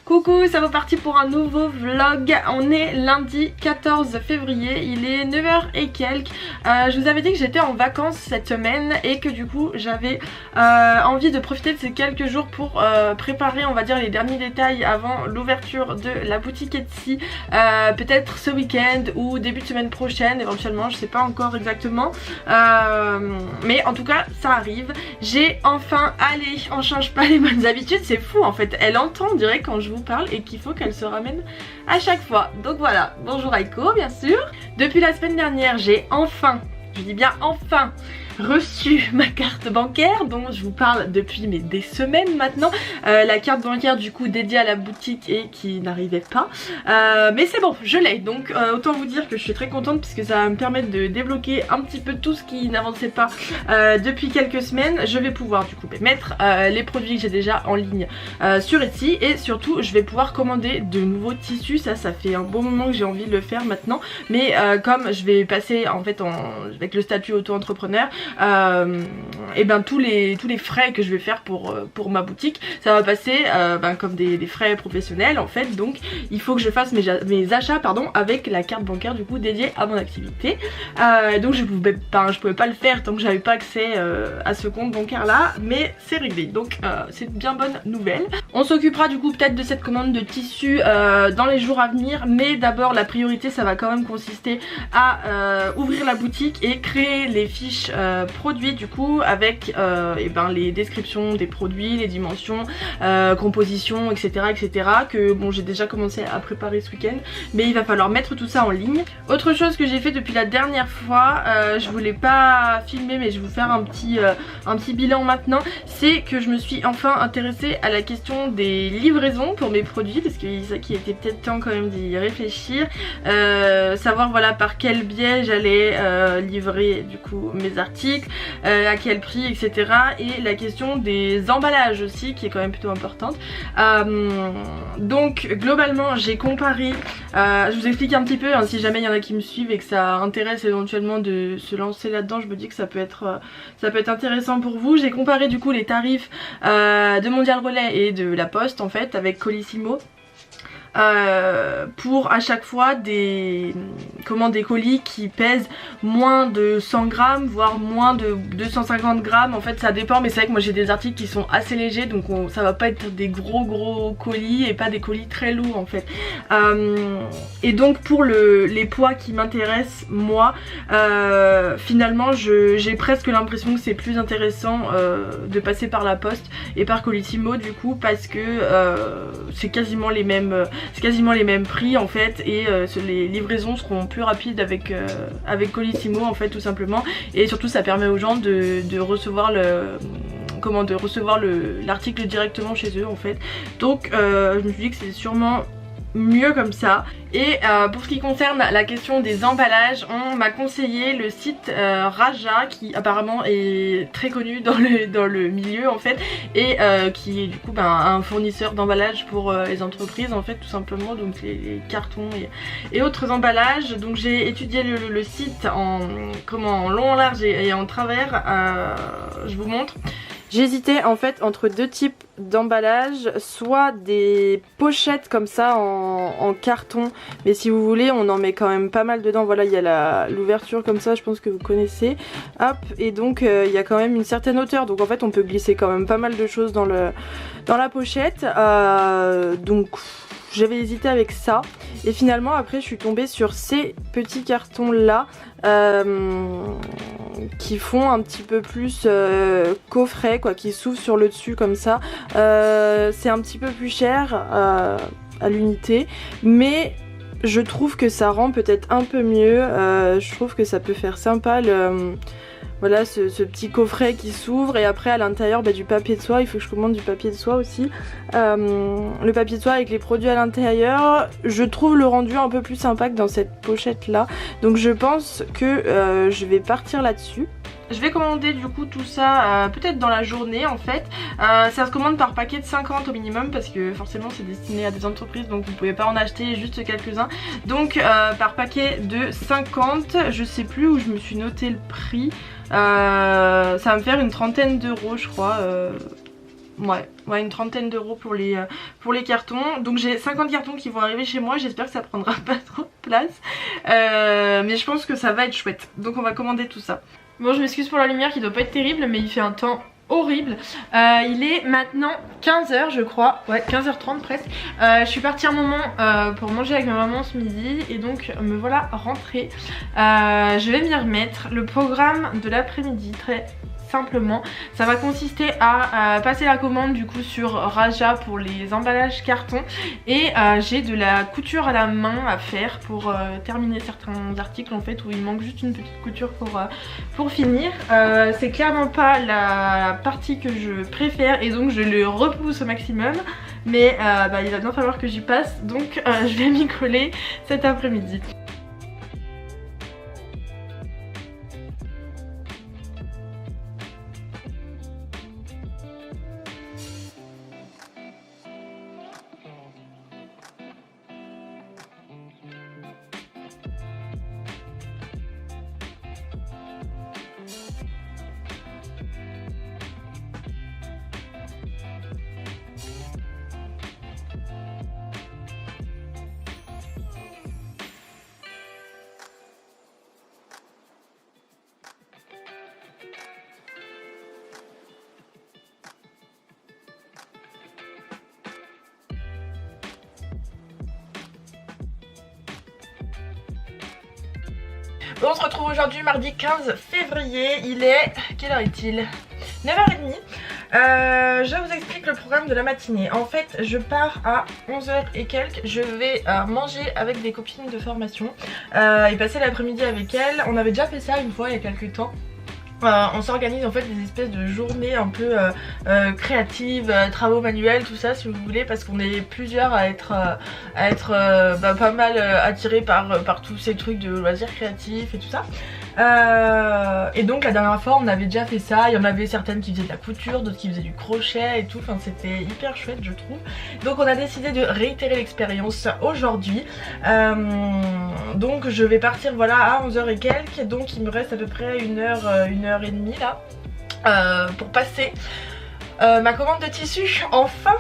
Coucou, ça repartit pour un nouveau vlog. On est lundi 14 février, il est 9h et quelques. Je vous avais dit que j'étais en vacances cette semaine et que du coup j'avais envie de profiter de ces quelques jours pour préparer, on va dire, les derniers détails avant l'ouverture de la boutique Etsy. Peut-être ce week-end ou début de semaine prochaine éventuellement, je sais pas encore exactement. Mais en tout cas ça arrive. J'ai enfin, allez, on change pas les bonnes habitudes, c'est fou en fait. Elle entend, on dirait, quand je vous parle et qu'il faut qu'elle se ramène à chaque fois. Donc voilà, bonjour Aiko bien sûr. Depuis la semaine dernière j'ai enfin, je dis bien enfin, reçu ma carte bancaire dont je vous parle depuis des semaines maintenant. La carte bancaire du coup dédiée à la boutique et qui n'arrivait pas. Mais c'est bon, je l'ai. Donc autant vous dire que je suis très contente puisque ça va me permettre de débloquer un petit peu tout ce qui n'avançait pas depuis quelques semaines. Je vais pouvoir du coup mettre les produits que j'ai déjà en ligne sur Etsy et surtout je vais pouvoir commander de nouveaux tissus. Ça fait un bon moment que j'ai envie de le faire maintenant. Mais comme je vais passer en fait avec le statut auto-entrepreneur, et ben tous les frais que je vais faire pour ma boutique, ça va passer comme des frais professionnels en fait. Donc il faut que je fasse mes achats avec la carte bancaire du coup dédiée à mon activité. Donc je pouvais pas le faire tant que j'avais pas accès à ce compte bancaire là, mais c'est réglé. Donc c'est une bien bonne nouvelle. On s'occupera du coup peut-être de cette commande de tissus dans les jours à venir, mais d'abord la priorité ça va quand même consister à ouvrir la boutique et créer les fiches produits du coup avec les descriptions des produits, les dimensions, composition, etc. que bon j'ai déjà commencé à préparer ce week-end, mais il va falloir mettre tout ça en ligne. Autre chose que j'ai fait depuis la dernière fois, je voulais pas filmer mais je vais vous faire un petit bilan maintenant, c'est que je me suis enfin intéressée à la question des livraisons pour mes produits parce que ça qui était peut-être temps quand même d'y réfléchir, savoir voilà par quel biais j'allais livrer du coup mes articles, à quel prix, etc. Et la question des emballages aussi qui est quand même plutôt importante. Donc globalement j'ai comparé, je vous explique un petit peu si jamais il y en a qui me suivent et que ça intéresse éventuellement de se lancer là-dedans, je me dis que ça peut être intéressant pour vous. J'ai comparé du coup les tarifs de Mondial Relais et de La Poste en fait avec Colissimo. Pour à chaque fois des colis qui pèsent moins de 100 grammes voire moins de 250 grammes, en fait ça dépend, mais c'est vrai que moi j'ai des articles qui sont assez légers donc ça va pas être des gros colis et pas des colis très lourds en fait. Et donc pour les poids qui m'intéressent moi, finalement j'ai presque l'impression que c'est plus intéressant de passer par La Poste et par Colissimo du coup parce que c'est quasiment les mêmes prix en fait, et les livraisons seront plus rapides avec Colissimo en fait tout simplement, et surtout ça permet aux gens de recevoir l'article directement chez eux en fait. Donc je me suis dit que c'est sûrement mieux comme ça. Et pour ce qui concerne la question des emballages, on m'a conseillé le site Raja qui apparemment est très connu dans le milieu en fait, et qui est du coup un fournisseur d'emballage pour les entreprises en fait tout simplement, donc les cartons et autres emballages. Donc j'ai étudié le site en long, en large et en travers, je vous montre. J'hésitais en fait entre deux types d'emballage, soit des pochettes comme ça en carton, mais si vous voulez on en met quand même pas mal dedans. Voilà, il y a l'ouverture comme ça, je pense que vous connaissez, hop, et donc il y a quand même une certaine hauteur, donc en fait on peut glisser quand même pas mal de choses dans la pochette, donc j'avais hésité avec ça et finalement après je suis tombée sur ces petits cartons là qui font un petit peu plus coffret quoi, qui s'ouvrent sur le dessus comme ça. C'est un petit peu plus cher à l'unité, mais je trouve que ça rend peut-être un peu mieux. Je trouve que ça peut faire sympa voilà ce petit coffret qui s'ouvre, et après à l'intérieur du papier de soie. Il faut que je commande du papier de soie aussi, le papier de soie avec les produits à l'intérieur. Je trouve le rendu un peu plus sympa que dans cette pochette là, donc je pense que je vais partir là-dessus. Je vais commander du coup tout ça peut-être dans la journée en fait. Ça se commande par paquet de 50 au minimum parce que forcément c'est destiné à des entreprises, donc vous pouvez pas en acheter juste quelques-uns. Donc par paquet de 50, je sais plus où je me suis noté le prix. Ça va me faire une trentaine d'euros je crois. ouais, une trentaine d'euros pour les cartons. Donc j'ai 50 cartons qui vont arriver chez moi, j'espère que ça prendra pas trop de place. Mais je pense que ça va être chouette. Donc on va commander tout ça. Bon, je m'excuse pour la lumière qui doit pas être terrible, mais il fait un temps horrible. Il est maintenant 15h je crois, ouais 15h30 presque. Je suis partie un moment pour manger avec ma maman ce midi et donc me voilà rentrée. Je vais m'y remettre. Le programme de l'après-midi très simplement, ça va consister à passer la commande du coup sur Raja pour les emballages carton et j'ai de la couture à la main à faire pour terminer certains articles en fait où il manque juste une petite couture pour finir. C'est clairement pas la partie que je préfère et donc je le repousse au maximum, mais il va bien falloir que j'y passe, donc je vais m'y coller cet après-midi. Bon, on se retrouve aujourd'hui mardi 15 février, il est... quelle heure est-il? 9h30. Je vous explique le programme de la matinée. En fait je pars à 11h et quelques. Je vais manger avec des copines de formation et passer l'après-midi avec elles. On avait déjà fait ça une fois il y a quelques temps. On s'organise en fait des espèces de journées un peu créatives, travaux manuels, tout ça si vous voulez, parce qu'on est plusieurs à être pas mal attirés par tous ces trucs de loisirs créatifs et tout ça. Et donc la dernière fois on avait déjà fait ça, il y en avait certaines qui faisaient de la couture, d'autres qui faisaient du crochet et tout, enfin c'était hyper chouette je trouve. Donc on a décidé de réitérer l'expérience aujourd'hui. Donc je vais partir voilà à 11h et quelques, donc il me reste à peu près une heure et demie là pour passer ma commande de tissu. Enfin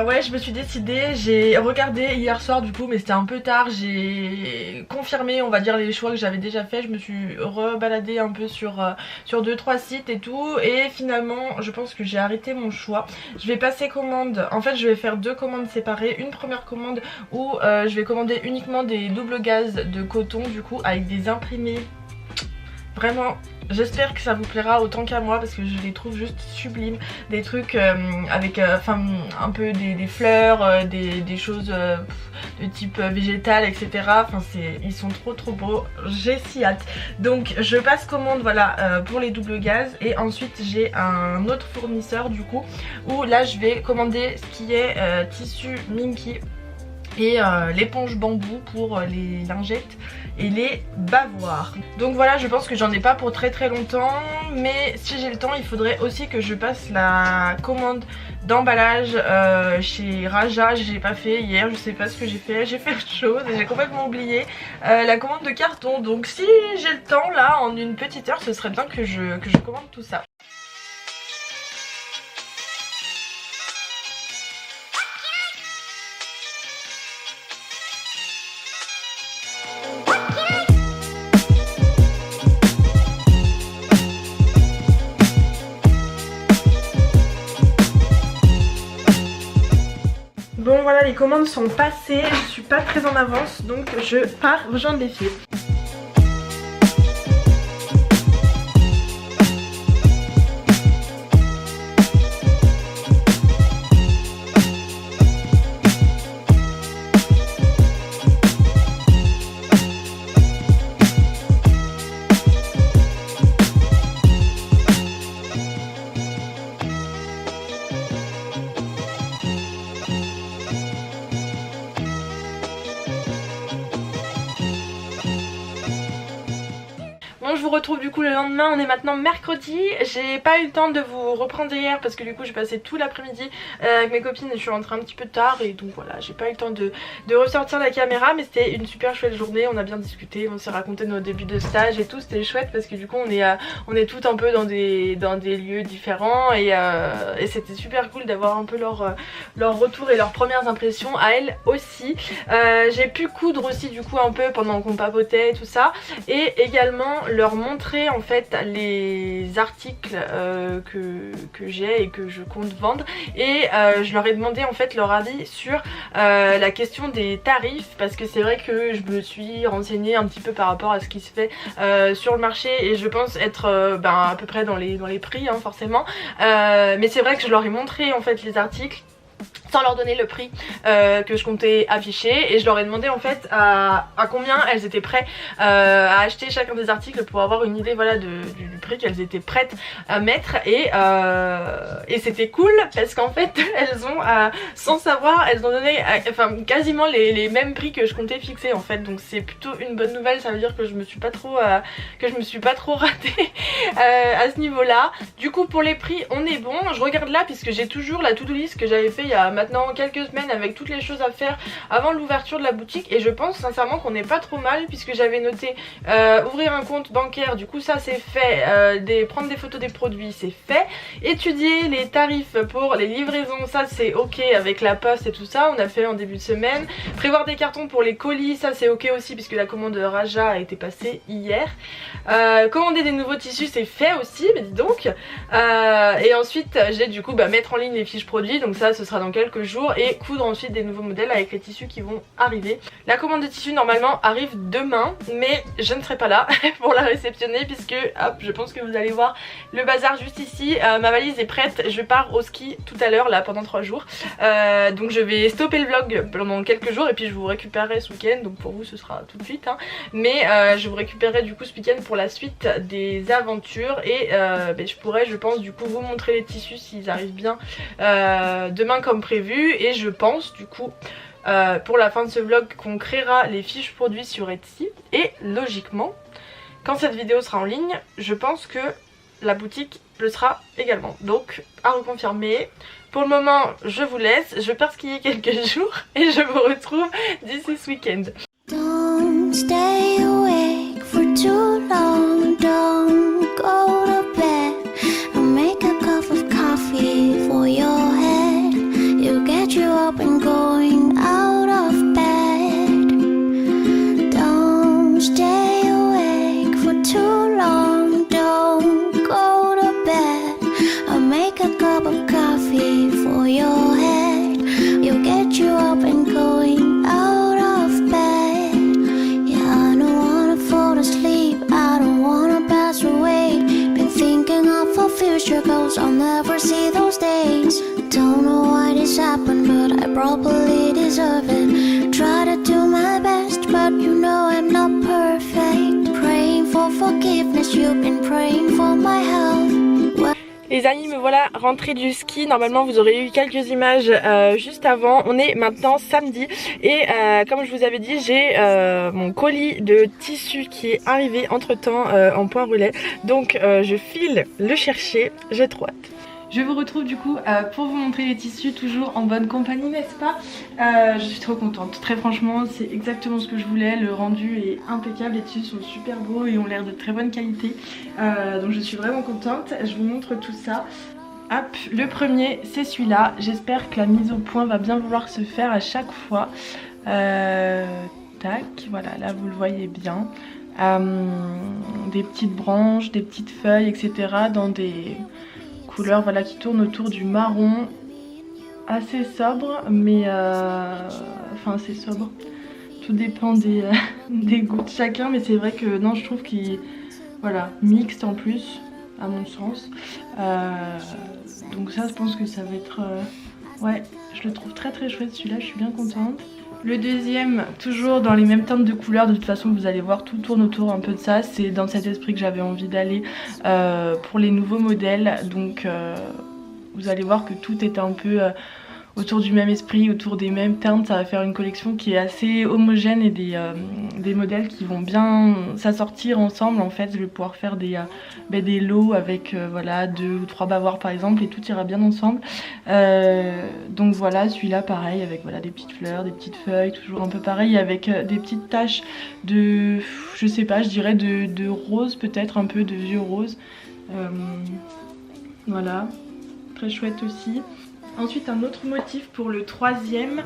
ouais, je me suis décidée, j'ai regardé hier soir du coup mais c'était un peu tard, j'ai confirmé on va dire les choix que j'avais déjà fait. Je me suis rebaladée un peu sur 2-3 sites et tout et finalement je pense que j'ai arrêté mon choix. Je vais passer commande, en fait je vais faire deux commandes séparées. Une première commande où je vais commander uniquement des doubles gaz de coton du coup avec des imprimés. Vraiment j'espère que ça vous plaira autant qu'à moi parce que je les trouve juste sublimes. Des trucs avec un peu des fleurs, des choses de type végétal etc. Enfin ils sont trop beaux, j'ai si hâte. Donc je passe commande voilà pour les doubles gaz et ensuite j'ai un autre fournisseur du coup où là je vais commander ce qui est tissu Minky et l'éponge bambou pour les lingettes et les bavoirs. Donc voilà, je pense que j'en ai pas pour très longtemps, mais si j'ai le temps il faudrait aussi que je passe la commande d'emballage chez Raja. J'ai pas fait hier, je sais pas ce que j'ai fait autre chose et j'ai complètement oublié la commande de carton. Donc si j'ai le temps là en une petite heure ce serait bien que je commande tout ça. Bon voilà, les commandes sont passées, je suis pas très en avance donc je pars rejoindre les filles. Donc je vous retrouve du coup le lendemain, on est maintenant mercredi. J'ai pas eu le temps de vous reprendre hier parce que du coup j'ai passé tout l'après-midi avec mes copines et je suis rentrée un petit peu tard. Et donc voilà, j'ai pas eu le temps de ressortir la caméra, mais c'était une super chouette journée. On a bien discuté, on s'est raconté nos débuts de stage et tout, c'était chouette parce que du coup on est toutes un peu dans des lieux différents et c'était super cool d'avoir un peu leur retour et leurs premières impressions à elles aussi. J'ai pu coudre aussi du coup un peu pendant qu'on papotait et tout ça, et également leur montrer en fait les articles que j'ai et que je compte vendre, et je leur ai demandé en fait leur avis sur la question des tarifs, parce que c'est vrai que je me suis renseignée un petit peu par rapport à ce qui se fait sur le marché et je pense être à peu près dans les prix hein, forcément, mais c'est vrai que je leur ai montré en fait les articles sans leur donner le prix que je comptais afficher, et je leur ai demandé en fait à combien elles étaient prêtes à acheter chacun des articles pour avoir une idée voilà du prix qu'elles étaient prêtes à mettre, et c'était cool parce qu'en fait elles ont sans savoir elles ont donné quasiment les mêmes prix que je comptais fixer en fait, donc c'est plutôt une bonne nouvelle. Ça veut dire que je me suis pas trop ratée à ce niveau là. Du coup pour les prix on est bon, je regarde là puisque j'ai toujours la to-do list que j'avais fait il y a maintenant quelques semaines avec toutes les choses à faire avant l'ouverture de la boutique, et je pense sincèrement qu'on n'est pas trop mal puisque j'avais noté ouvrir un compte bancaire, du coup ça c'est fait, prendre des photos des produits c'est fait, étudier les tarifs pour les livraisons ça c'est ok avec la poste et tout ça, on a fait en début de semaine, prévoir des cartons pour les colis ça c'est ok aussi puisque la commande de Raja a été passée hier, commander des nouveaux tissus c'est fait aussi, mais dis donc, et ensuite j'ai du coup mettre en ligne les fiches produits, donc ça ce sera dans quelques jours, et coudre ensuite des nouveaux modèles avec les tissus qui vont arriver. La commande de tissus normalement arrive demain, mais je ne serai pas là pour la réceptionner puisque hop, je pense que vous allez voir le bazar juste ici. Ma valise est prête, je pars au ski tout à l'heure là pendant 3 jours, donc je vais stopper le vlog pendant quelques jours et puis je vous récupérerai ce week-end, donc pour vous ce sera tout de suite hein. Mais je vous récupérerai du coup ce week-end pour la suite des aventures, et je pourrais je pense du coup vous montrer les tissus s'ils arrivent bien demain comme prévu, et je pense du coup pour la fin de ce vlog qu'on créera les fiches produits sur Etsy, et logiquement quand cette vidéo sera en ligne je pense que la boutique le sera également, donc à reconfirmer. Pour le moment je vous laisse, je pars skier quelques jours et je vous retrouve d'ici ce week-end. Don't stay awake for too long, don't go to bed, I'll make a cup of coffee for your head, it'll get you up and going out of bed. Don't stay awake for too long, don't go to bed, I'll make a cup of coffee for your head, it'll get you up and going out of bed. Yeah, I don't wanna fall asleep, I don't wanna pass away, been thinking of our future goals, I'll never see those days. Don't know why this happened, but I probably deserve it. Try to do my best, but you know I'm not perfect. Praying for forgiveness, you've been praying for my health. Les amis, me voilà rentrée du ski. Normalement vous aurez eu quelques images juste avant. On est maintenant samedi et comme je vous avais dit, j'ai mon colis de tissu qui est arrivé entre temps en point relais. Donc je file le chercher, j'ai trop hâte. Je vous retrouve du coup pour vous montrer les tissus, toujours en bonne compagnie, n'est-ce pas? Je suis trop contente, très franchement c'est exactement ce que je voulais, le rendu est impeccable, les tissus sont super beaux et ont l'air de très bonne qualité, donc je suis vraiment contente. Je vous montre tout ça. Hop, le premier c'est celui-là, j'espère que la mise au point va bien vouloir se faire à chaque fois. Tac, voilà, là vous le voyez bien, des petites branches, des petites feuilles etc. dans des couleurs voilà, qui tournent autour du marron, assez sobre, mais enfin assez sobre, tout dépend des goûts de chacun, mais c'est vrai que non, je trouve qu'il voilà, mixte en plus à mon sens, donc ça je pense que ça va être ouais, je le trouve très très chouette celui-là, je suis bien contente. Le deuxième, toujours dans les mêmes teintes de couleurs, de toute façon vous allez voir tout tourne autour un peu de ça, c'est dans cet esprit que j'avais envie d'aller pour les nouveaux modèles, donc vous allez voir que tout est un peu autour du même esprit, autour des mêmes teintes. Ça va faire une collection qui est assez homogène et des modèles qui vont bien s'assortir ensemble. En fait, je vais pouvoir faire des lots avec voilà 2 ou 3 bavoirs par exemple, et tout ira bien ensemble. Donc voilà, celui-là pareil avec voilà des petites fleurs, des petites feuilles, toujours un peu pareil avec des petites taches de, je sais pas, je dirais de rose, peut-être un peu de vieux rose. Voilà, très chouette aussi. Ensuite un autre motif pour le troisième,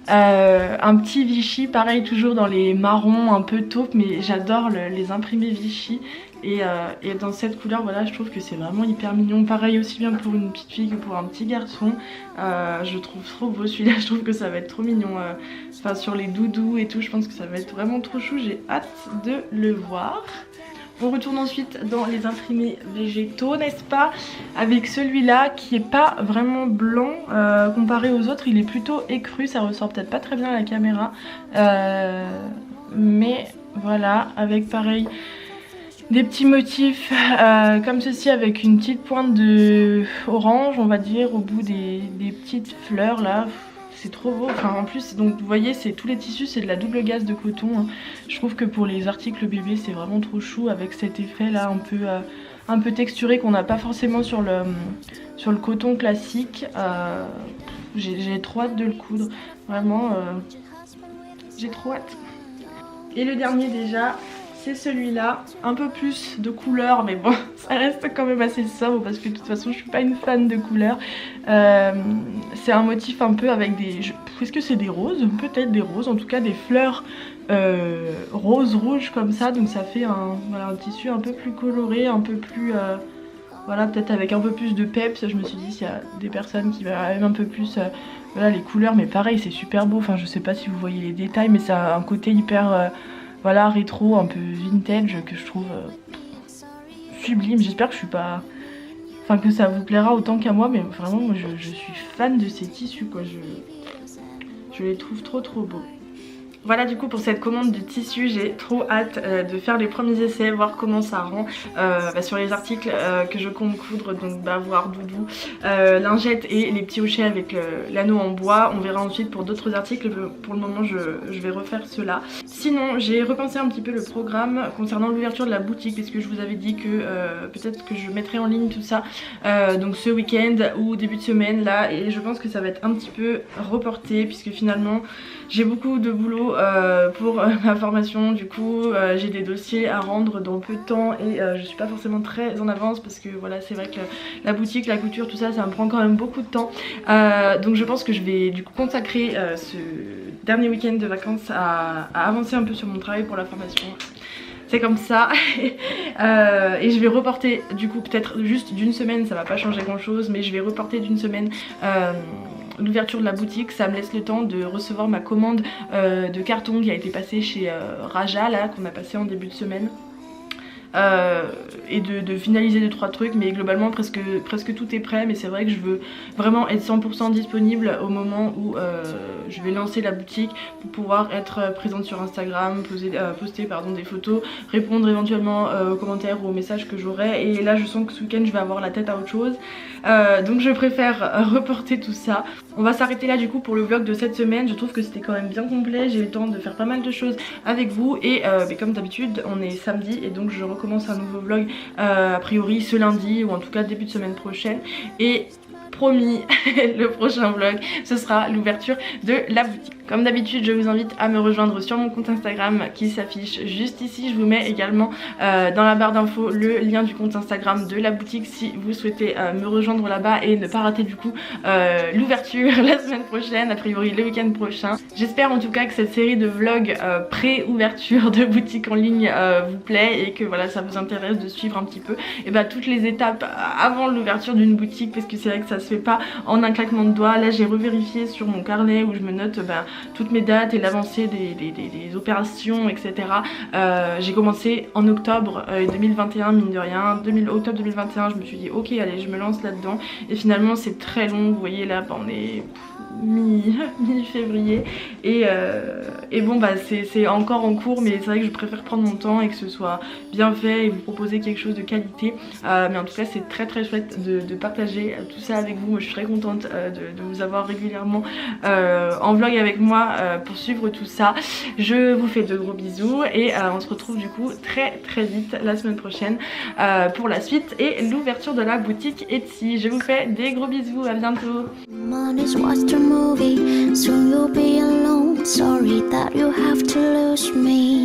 un petit Vichy, pareil toujours dans les marrons un peu taupe, mais j'adore les imprimés Vichy. Et dans cette couleur, voilà, je trouve que c'est vraiment hyper mignon. Pareil aussi bien pour une petite fille que pour un petit garçon. Je trouve trop beau celui-là, je trouve que ça va être trop mignon. Enfin sur les doudous et tout, je pense que ça va être vraiment trop chou. J'ai hâte de le voir. On retourne ensuite dans les imprimés végétaux, n'est-ce pas? Avec celui-là qui est pas vraiment blanc comparé aux autres, il est plutôt écru, ça ressort peut-être pas très bien à la caméra. Mais voilà, avec pareil des petits motifs comme ceci avec une petite pointe de orange, on va dire, au bout des petites fleurs là. C'est trop beau, enfin en plus donc vous voyez c'est tous les tissus, c'est de la double gaze de coton, hein. Je trouve que pour les articles bébés c'est vraiment trop chou avec cet effet là un peu texturé qu'on n'a pas forcément sur le coton classique. J'ai trop hâte de le coudre, vraiment j'ai trop hâte. Et le dernier déjà, c'est celui-là, un peu plus de couleurs, mais bon, ça reste quand même assez sobre parce que de toute façon je suis pas une fan de couleurs. C'est un motif un peu avec des... Est-ce que c'est des roses? Peut-être des roses, en tout cas des fleurs rose-rouge comme ça, donc ça fait voilà, un tissu un peu plus coloré, un peu plus... voilà, peut-être avec un peu plus de peps. Je me suis dit s'il y a des personnes qui aiment un peu plus voilà, les couleurs, mais pareil c'est super beau, enfin je sais pas si vous voyez les détails, mais ça a un côté hyper... voilà, rétro, un peu vintage que je trouve sublime. J'espère que je suis pas... Enfin que ça vous plaira autant qu'à moi, mais vraiment moi je suis fan de ces tissus quoi. Je les trouve trop beaux. Voilà du coup pour cette commande de tissu, j'ai trop hâte de faire les premiers essais, voir comment ça rend sur les articles que je compte coudre, donc voir doudou, lingette et les petits hochets avec l'anneau en bois. On verra ensuite pour d'autres articles, pour le moment je vais refaire cela. Sinon j'ai repensé un petit peu le programme concernant l'ouverture de la boutique, parce que je vous avais dit que peut-être que je mettrai en ligne tout ça donc ce week-end ou début de semaine là, et je pense que ça va être un petit peu reporté puisque finalement j'ai beaucoup de boulot pour ma formation. Du coup j'ai des dossiers à rendre dans peu de temps et je suis pas forcément très en avance parce que voilà, c'est vrai que la boutique, la couture, tout ça, ça me prend quand même beaucoup de temps. Donc je pense que je vais du coup consacrer ce dernier week-end de vacances à avancer un peu sur mon travail pour la formation. C'est comme ça. Et je vais reporter du coup peut-être juste d'une semaine, ça va pas changer grand chose, mais je vais reporter d'une semaine l'ouverture de la boutique. Ça me laisse le temps de recevoir ma commande de carton qui a été passée chez Raja là, qu'on a passé en début de semaine. Et de finaliser 2-3 trucs, mais globalement presque tout est prêt. Mais c'est vrai que je veux vraiment être 100% disponible au moment où je vais lancer la boutique pour pouvoir être présente sur Instagram, poster des photos, répondre éventuellement aux commentaires ou aux messages que j'aurai. Et là je sens que ce week-end je vais avoir la tête à autre chose, donc je préfère reporter tout ça. On va s'arrêter là du coup pour le vlog de cette semaine. Je trouve que c'était quand même bien complet, j'ai eu le temps de faire pas mal de choses avec vous et comme d'habitude on est samedi et donc je recommence un nouveau vlog a priori ce lundi ou en tout cas début de semaine prochaine. Et promis, le prochain vlog ce sera l'ouverture de la boutique. Comme d'habitude je vous invite à me rejoindre sur mon compte Instagram qui s'affiche juste ici. Je vous mets également dans la barre d'infos le lien du compte Instagram de la boutique si vous souhaitez me rejoindre là-bas et ne pas rater du coup l'ouverture la semaine prochaine, a priori le week-end prochain. J'espère en tout cas que cette série de vlogs pré-ouverture de boutique en ligne vous plaît et que voilà, ça vous intéresse de suivre un petit peu et toutes les étapes avant l'ouverture d'une boutique, parce que c'est vrai que ça se fait pas en un claquement de doigts. Là j'ai revérifié sur mon carnet où je me note toutes mes dates et l'avancée des opérations, etc. J'ai commencé en octobre 2021, mine de rien. Octobre 2021, je me suis dit ok, allez, je me lance là-dedans. Et finalement, c'est très long. Vous voyez là, on est mi-février et bon bah c'est encore en cours, mais c'est vrai que je préfère prendre mon temps et que ce soit bien fait et vous proposer quelque chose de qualité, mais en tout cas c'est très chouette de partager tout ça avec vous. Moi je suis très contente de vous avoir régulièrement en vlog avec moi pour suivre tout ça. Je vous fais de gros bisous et on se retrouve du coup très vite la semaine prochaine pour la suite et l'ouverture de la boutique Etsy. Je vous fais des gros bisous, à bientôt. Movie, soon you'll be alone. Sorry that you have to lose me.